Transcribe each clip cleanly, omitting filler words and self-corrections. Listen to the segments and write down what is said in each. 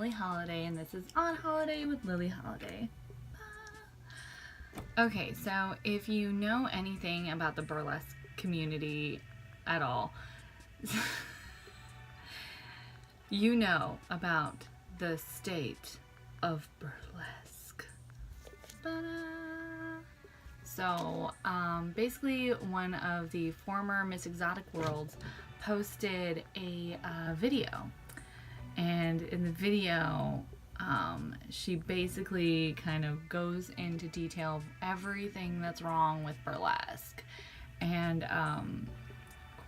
Lily Holiday, and this is On Holiday with Lily Holiday. Okay, so if you know anything about the burlesque community at all, you know about the state of burlesque. So, basically, one of the former Miss Exotic Worlds posted a video, and in the video, she basically kind of goes into detail of everything that's wrong with burlesque, and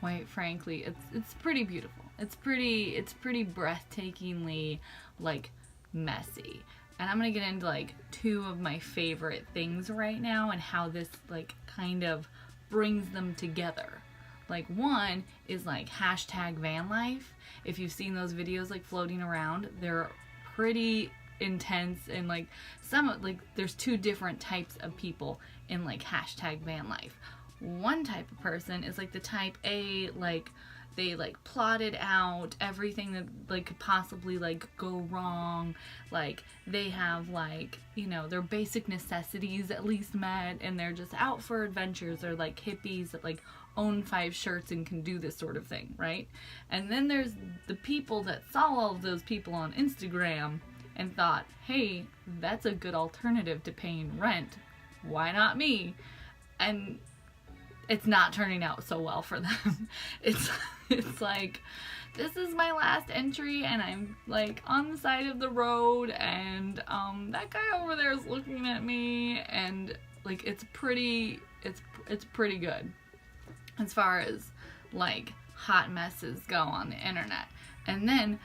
quite frankly, it's pretty beautiful. It's pretty breathtakingly like messy. And I'm gonna get into like two of my favorite things right now and how this like kind of brings them together. Like one is like hashtag vanlife. If you've seen those videos like floating around, they're pretty intense, and like there's two different types of people in like hashtag vanlife. One type of person is like the type A, like they like plotted out everything that like could possibly like go wrong. Like they have like, you know, their basic necessities at least met, and they're just out for adventures. They're like hippies that like own 5 shirts and can do this sort of thing, right? And then there's the people that saw all of those people on Instagram and thought, hey, that's a good alternative to paying rent. Why not me? And it's not turning out so well for them. It's like, this is my last entry and I'm like on the side of the road, and that guy over there is looking at me, and like it's pretty good as far as like hot messes go on the internet. And then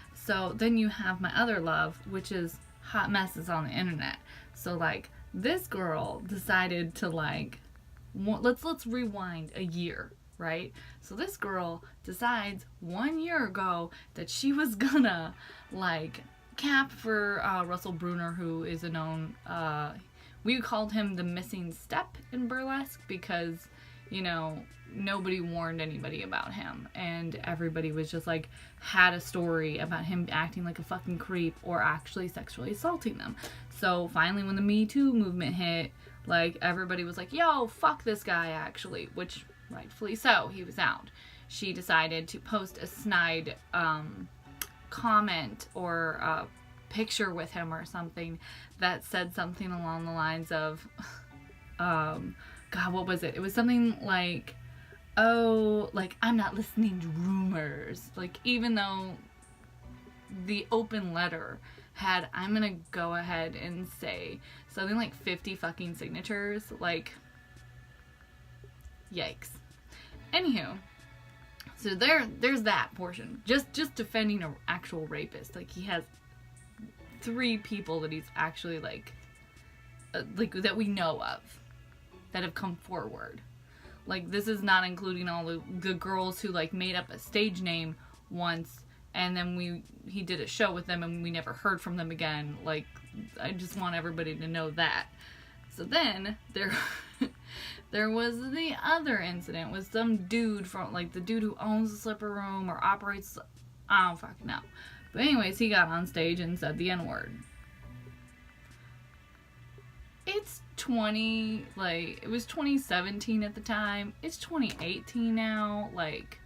then you have my other love, which is hot messes on the internet. So like this girl decided to like, let's rewind a year, right? So this girl decides 1 year ago that she was gonna like cap for Russell Bruner, who is a known, we called him the missing step in burlesque because, you know, nobody warned anybody about him, and everybody was just like had a story about him acting like a fucking creep or actually sexually assaulting them. So finally, when the Me Too movement hit, like everybody was like, yo, fuck this guy actually, which rightfully so, he was out. She decided to post a snide comment or a picture with him or something that said something along the lines of God, what was it? It was something like, oh, like, I'm not listening to rumors. Like, even though the open letter had, I'm gonna go ahead and say something like 50 fucking signatures. Like, yikes. Anywho, so there's that portion. Just defending an actual rapist. Like, he has 3 people that he's actually like that we know of that have come forward. Like, this is not including all the girls who like made up a stage name once, and then he did a show with them and we never heard from them again. Like, I just want everybody to know that. So then there was the other incident with some dude from like the dude who owns the Slipper Room or operates, I don't fucking know. But anyways, he got on stage and said the N-word. It's it was 2017 at the time. It's 2018 now. Like,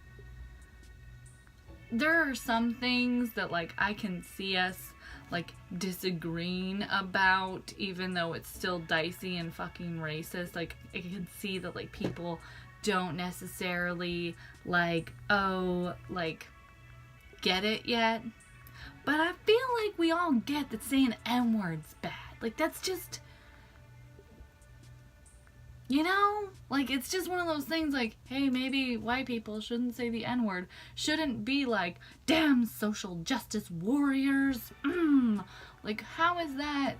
there are some things that like I can see us like disagreeing about, even though it's still dicey and fucking racist. Like, I can see that like people don't necessarily like, oh, like get it yet. But I feel like we all get that saying N-word's bad. Like, that's just, you know, like, it's just one of those things like, hey, maybe white people shouldn't say the N-word. Shouldn't be like, damn social justice warriors. Like, how is that?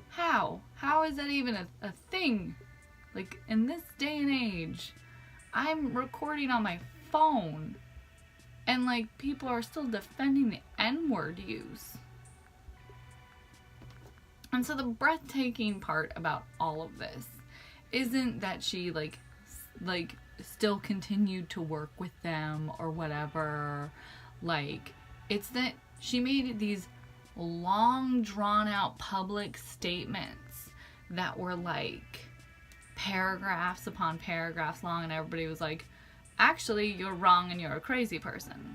How is that even a thing? Like, in this day and age, I'm recording on my phone, and like, people are still defending the N-word use. And so the breathtaking part about all of this isn't that she like still continued to work with them or whatever. Like, it's that She made these long, drawn-out public statements that were like paragraphs upon paragraphs long, and everybody was like, actually, you're wrong and you're a crazy person.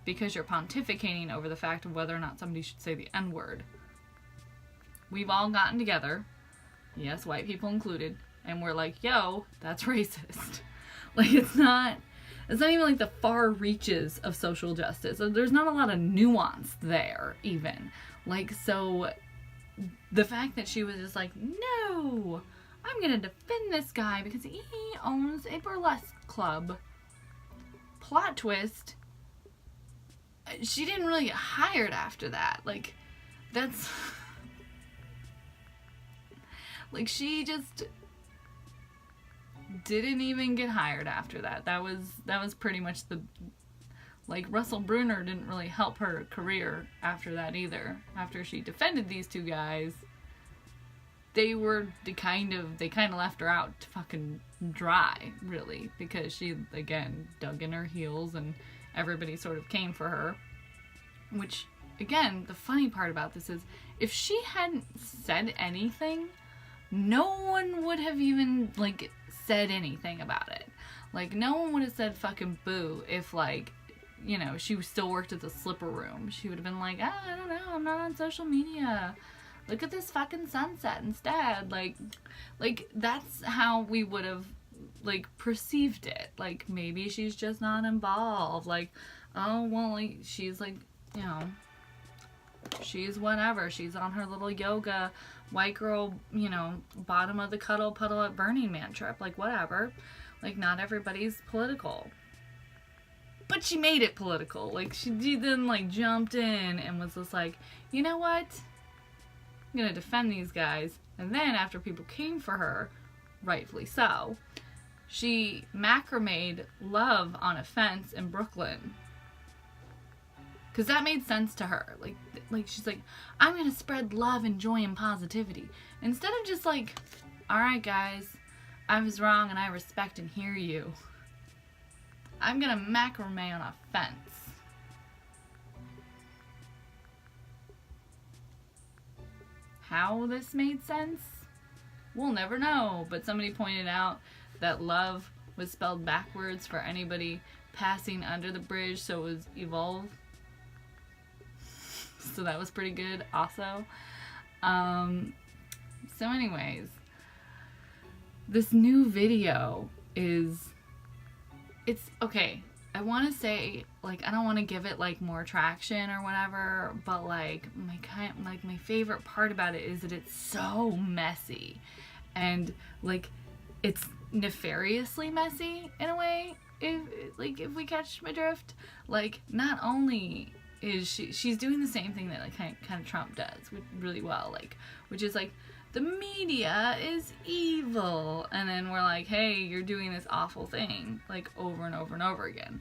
Because you're pontificating over the fact of whether or not somebody should say the N-word. We've all gotten together, yes, white people included, and we're like, yo, that's racist. Like, it's not even like the far reaches of social justice. There's not a lot of nuance there, even. Like, so the fact that she was just like, no, I'm gonna defend this guy because he owns a burlesque club. Plot twist, she didn't really get hired after that. Like, that's... like, she just didn't even get hired after that. That was pretty much the... like, Russell Bruner didn't really help her career after that either. After she defended these two guys, they kind of left her out to fucking dry, really, because she, again, dug in her heels and everybody sort of came for her. Which, again, the funny part about this is, if she hadn't said anything, no one would have even, like, said anything about it. Like, no one would have said fucking boo if, like, you know, she still worked at the slipper room. She would have been like, I don't know, I'm not on social media. Look at this fucking sunset instead. Like, that's how we would have, like, perceived it. Like, maybe she's just not involved. Like, oh, well, like, she's, like, you know, she's whatever. She's on her little yoga, white girl, you know, bottom of the cuddle puddle at Burning Man trip. Like, whatever. Like, not everybody's political. But she made it political. Like, she then, like, jumped in and was just like, you know what? I'm gonna defend these guys. And then, after people came for her, rightfully so, she macrameed love on a fence in Brooklyn. Because that made sense to her. Like, she's like, I'm gonna spread love and joy and positivity. Instead of just like, alright guys, I was wrong and I respect and hear you. I'm gonna macrame on a fence. How this made sense? We'll never know, but somebody pointed out that love was spelled backwards for anybody passing under the bridge, so it was evolve. So that was pretty good also. So anyways, this new video is, it's okay. I want to say, like, I don't want to give it like more traction or whatever, but like my favorite part about it is that it's so messy, and like it's nefariously messy in a way. If we catch my drift, like, not only is she's doing the same thing that like kind of Trump does really well, like, which is like, the media is evil, and then we're like, hey, you're doing this awful thing, like, over and over and over again.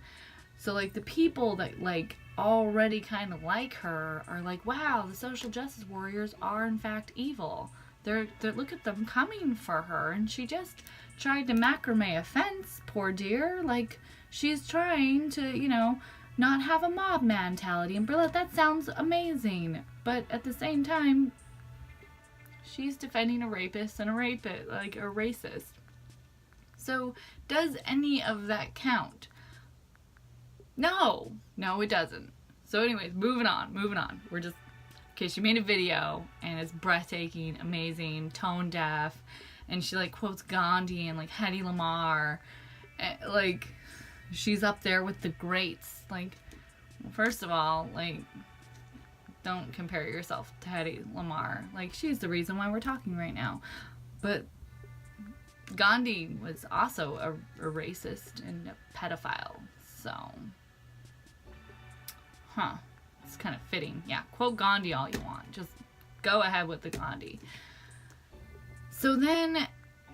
So like the people that like already kind of like her are like, wow, the social justice warriors are in fact evil. They're look at them coming for her, and she just tried to macrame a fence, poor dear. Like, she's trying to, you know, not have a mob mentality. And Brilla, that sounds amazing, but at the same time, she's defending a rapist and a racist. So, does any of that count? No, it doesn't. So anyways, moving on. We're just, okay, she made a video, and it's breathtaking, amazing, tone deaf, and she, like, quotes Gandhi and, like, Hedy Lamarr. Like, she's up there with the greats. Like, well, first of all, like, don't compare yourself to Hedy Lamarr. Like, she's the reason why we're talking right now. But Gandhi was also a racist and a pedophile. So, it's kind of fitting. Yeah, quote Gandhi all you want. Just go ahead with the Gandhi. So then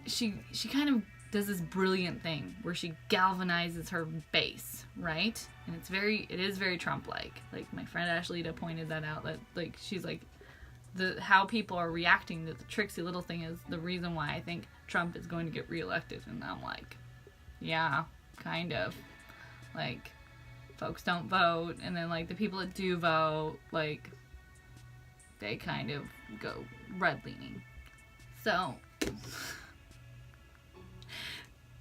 she kind of does this brilliant thing where she galvanizes her base, right? And it is very Trump-like. Like, my friend Ashleyda pointed that out, that, like, she's like, how people are reacting to the Trixie Little thing is the reason why I think Trump is going to get reelected. And I'm like, yeah, kind of. Like, folks don't vote, and then like the people that do vote, like they kind of go red leaning. So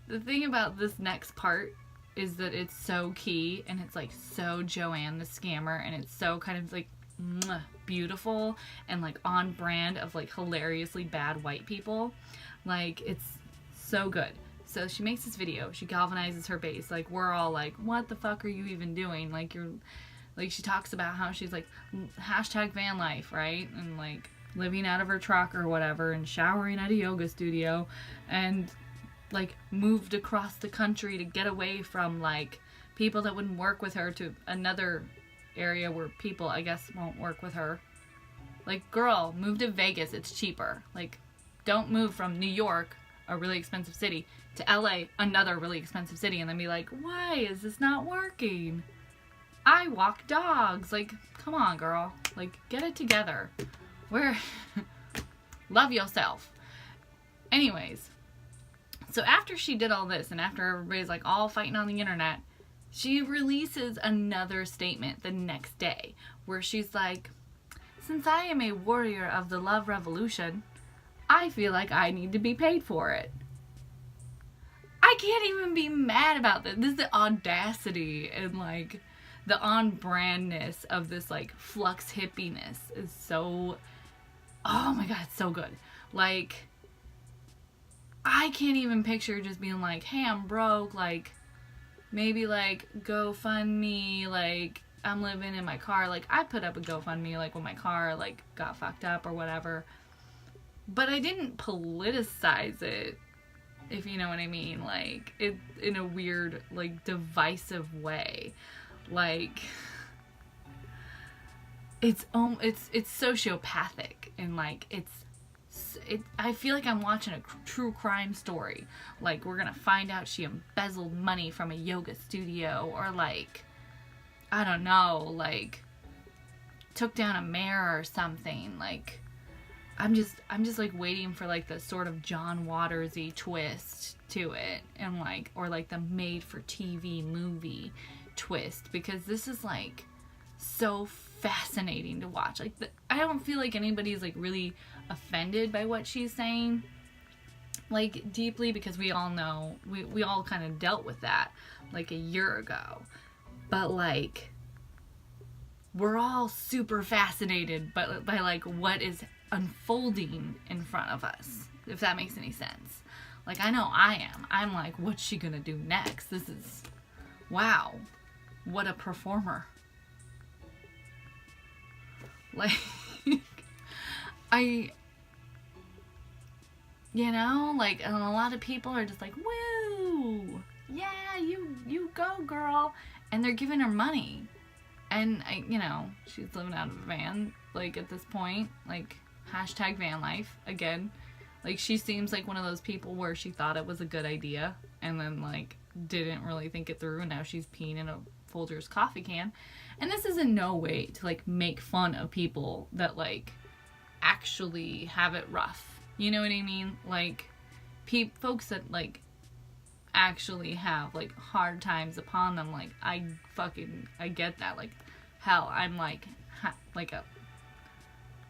the thing about this next part is that it's so key, and it's like so Joanne the Scammer, and it's so kind of like beautiful and like on brand of like hilariously bad white people. Like, it's so good. So she makes this video, she galvanizes her base, like we're all like, what the fuck are you even doing? Like, you're like, she talks about how she's like hashtag van life, right? And like living out of her truck or whatever, and showering at a yoga studio, and like moved across the country to get away from like people that wouldn't work with her to another area where people, I guess, won't work with her. Like, girl, move to Vegas, it's cheaper. Like, don't move from New York, a really expensive city, to LA, another really expensive city, and then be like, why is this not working? I walk dogs. Like, come on, girl. Like, get it together. Love yourself. Anyways, so after she did all this, and after everybody's like all fighting on the internet, she releases another statement the next day where she's like, since I am a warrior of the love revolution, I feel like I need to be paid for it. I can't even be mad about this. This is the audacity and like the on-brandness of this like flux hippiness is so, oh my god, so good. Like, I can't even picture just being like, hey, I'm broke, like, maybe, like, GoFundMe, like, I'm living in my car. Like, I put up a GoFundMe, like, when my car, like, got fucked up or whatever. But I didn't politicize it, if you know what I mean. Like, it in a weird, like, divisive way. Like, it's sociopathic, and, like, I feel like I'm watching a true crime story. Like, we're gonna find out she embezzled money from a yoga studio, or like, I don't know, like took down a mayor or something. Like, I'm just like waiting for like the sort of John Waters-y twist to it, and like, or like the made for TV movie twist, because this is like so fascinating to watch. Like, I don't feel like anybody's like really offended by what she's saying, like, deeply, because we all know, we all kind of dealt with that like a year ago. But like, we're all super fascinated by like what is unfolding in front of us, if that makes any sense. Like, I know I am. I'm like, what's she gonna do next? This is, wow, what a performer. Like, you know, like, and a lot of people are just like, woo, yeah, you go, girl, and they're giving her money, and you know, she's living out of a van, like, at this point, like, hashtag van life again. Like, she seems like one of those people where she thought it was a good idea, and then, like, didn't really think it through, and now she's peeing in a Folgers coffee can. And this is in no way to, like, make fun of people that, like, actually have it rough. You know what I mean? Like, folks that, like, actually have, like, hard times upon them. Like, I get that. Like, hell, I'm, like, like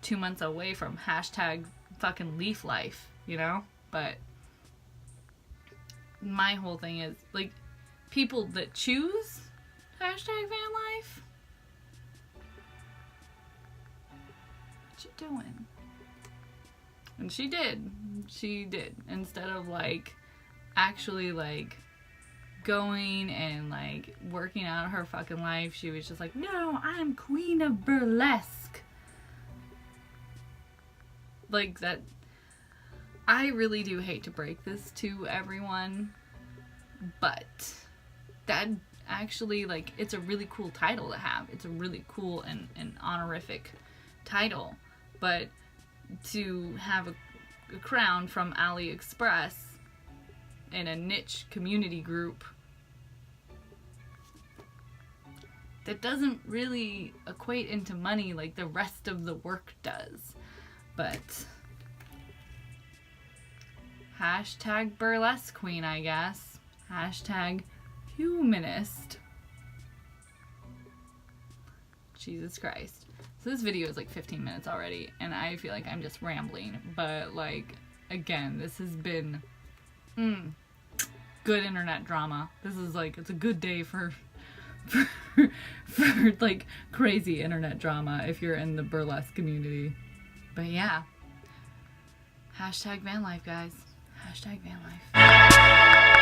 2 months away from hashtag fucking leaf life, you know? But my whole thing is, like, people that choose hashtag van life, what you doing? And she did. Instead of, like, actually, like, going and, like, working out her fucking life, she was just like, no, I'm queen of burlesque. Like, that, I really do hate to break this to everyone, but that actually, like, it's a really cool title to have. It's a really cool and honorific title, but to have a crown from AliExpress in a niche community group that doesn't really equate into money like the rest of the work does. But hashtag burlesque queen, I guess. Hashtag humanist. Jesus Christ. So this video is like 15 minutes already, and I feel like I'm just rambling. But like, again, this has been good internet drama. This is like, it's a good day for like crazy internet drama if you're in the burlesque community. But yeah. Hashtag van life, guys. Hashtag van life.